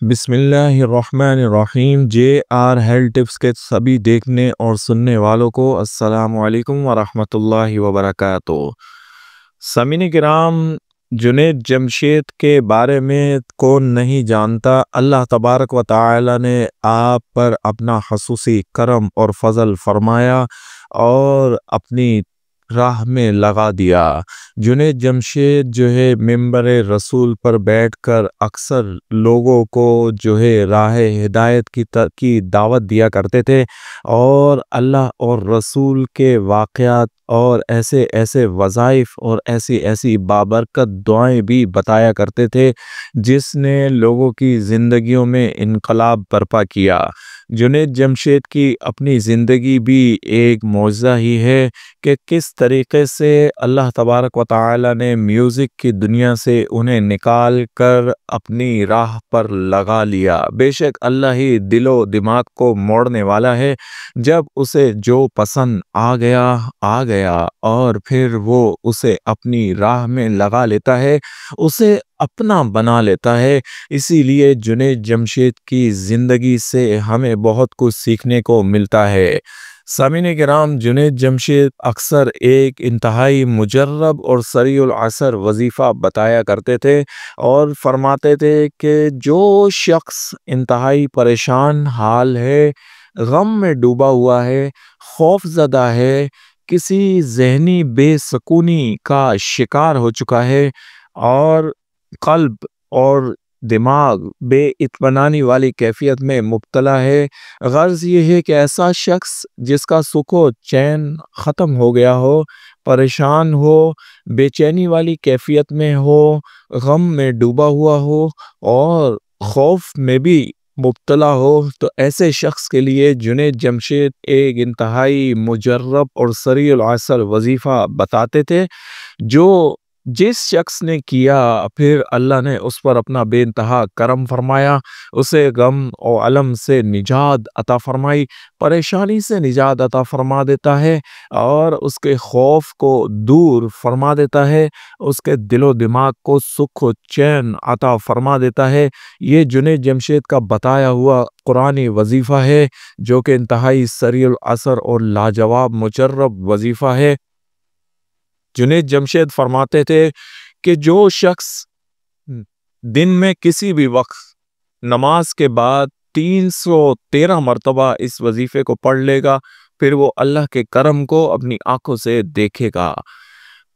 بسم اللہ الرحمن الرحیم۔ جے آر ہیلتھ ٹپس کے سبھی دیکھنے اور سننے والوں کو السلام علیکم ورحمۃ اللہ وبرکاتہ۔ سامعین کرام، جنید جمشید کے بارے میں کون نہیں جانتا؟ اللہ تبارک و تعالی نے آپ پر اپنا خصوصی کرم اور فضل فرمایا اور اپنی راہ میں لگا دیا۔ جنید جمشید جو ہے ممبر رسول پر بیٹھ کر اکثر لوگوں کو جو ہے راہ ہدایت کی دعوت دیا کرتے تھے، اور اللہ اور رسول کے واقعات اور ایسے ایسے وظائف اور ایسی بابرکت دعائیں بھی بتایا کرتے تھے جس نے لوگوں کی زندگیوں میں انقلاب برپا کیا۔ جنید جمشید کی اپنی زندگی بھی ایک معجزہ ہی ہے کہ کس طریقے سے اللہ تبارک و تعالی نے میوزک کی دنیا سے انہیں نکال کر اپنی راہ پر لگا لیا۔ بے شک اللہ ہی دل و دماغ کو موڑنے والا ہے، جب اسے جو پسند آ گیا اور پھر وہ اسے اپنی راہ میں لگا لیتا ہے، اسے اپنا بنا لیتا ہے۔ اسی لیے جنید جمشید کی زندگی سے ہمیں بہت کچھ سیکھنے کو ملتا ہے۔ سامعین کرام، جنید جمشید اکثر ایک انتہائی مجرب اور سریع العصر وظیفہ بتایا کرتے تھے اور فرماتے تھے کہ جو شخص انتہائی پریشان حال ہے، غم میں ڈوبا ہوا ہے، خوف زدہ ہے، کسی ذہنی بے سکونی کا شکار ہو چکا ہے اور قلب اور دماغ بے اطمینانی والی کیفیت میں مبتلا ہے، غرض یہ ہے کہ ایسا شخص جس کا سکھ و چین ختم ہو گیا ہو، پریشان ہو، بے چینی والی کیفیت میں ہو، غم میں ڈوبا ہوا ہو اور خوف میں بھی مبتلا ہو، تو ایسے شخص کے لیے جنید جمشید ایک انتہائی مجرب اور سریع العصر وظیفہ بتاتے تھے، جو جس شخص نے کیا پھر اللہ نے اس پر اپنا بے انتہا کرم فرمایا، اسے غم و علم سے نجات عطا فرمائی، پریشانی سے نجات عطا فرما دیتا ہے اور اس کے خوف کو دور فرما دیتا ہے، اس کے دل و دماغ کو سکھ و چین عطا فرما دیتا ہے۔ یہ جنید جمشید کا بتایا ہوا قرآنی وظیفہ ہے جو کہ انتہائی سریع العصر اور لاجواب مجرب وظیفہ ہے۔ جنید جمشید فرماتے تھے کہ جو شخص دن میں کسی بھی وقت نماز کے بعد 313 مرتبہ اس وظیفے کو پڑھ لے گا، پھر وہ اللہ کے کرم کو اپنی آنکھوں سے دیکھے گا۔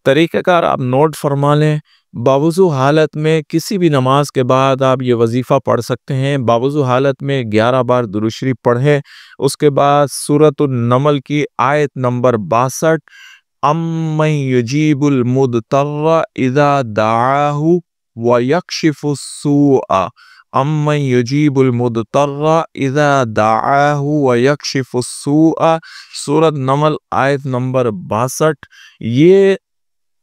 طریقہ کار آپ نوٹ فرما لیں، باوضو حالت میں کسی بھی نماز کے بعد آپ یہ وظیفہ پڑھ سکتے ہیں۔ باوضو حالت میں 11 بار درود شریف پڑھیں، اس کے بعد سورۃ النمل کی آیت نمبر 62، امن یجیب المضطر اذا دعاہ ویکشف السوء، امن یجیب المضطر اذا دعاہ ویکشف السوء، سورۃ نمل آیت نمبر 62۔ یہ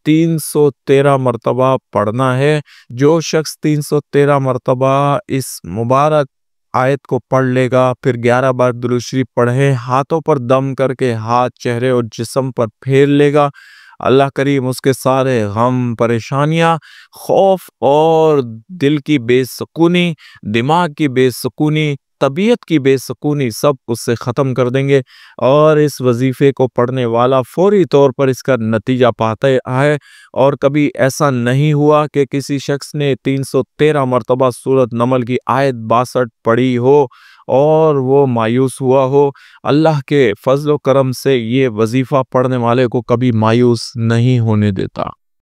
313 مرتبہ پڑھنا ہے۔ جو شخص 313 مرتبہ اس مبارک آیت کو پڑھ لے گا، پھر 11 بار درود شریف پڑھے، ہاتھوں پر دم کر کے ہاتھ چہرے اور جسم پر پھیر لے گا، اللہ کریم اس کے سارے غم، پریشانیاں، خوف اور دل کی بے سکونی، دماغ کی بے سکونی، طبیعت کی بے سکونی سب اس سے ختم کر دیں گے، اور اس وظیفے کو پڑھنے والا فوری طور پر اس کا نتیجہ پاتا ہے۔ اور کبھی ایسا نہیں ہوا کہ کسی شخص نے 313 مرتبہ سورۃ نمل کی آیت 62 پڑھی ہو اور وہ مایوس ہوا ہو۔ اللہ کے فضل و کرم سے یہ وظیفہ پڑھنے والے کو کبھی مایوس نہیں ہونے دیتا۔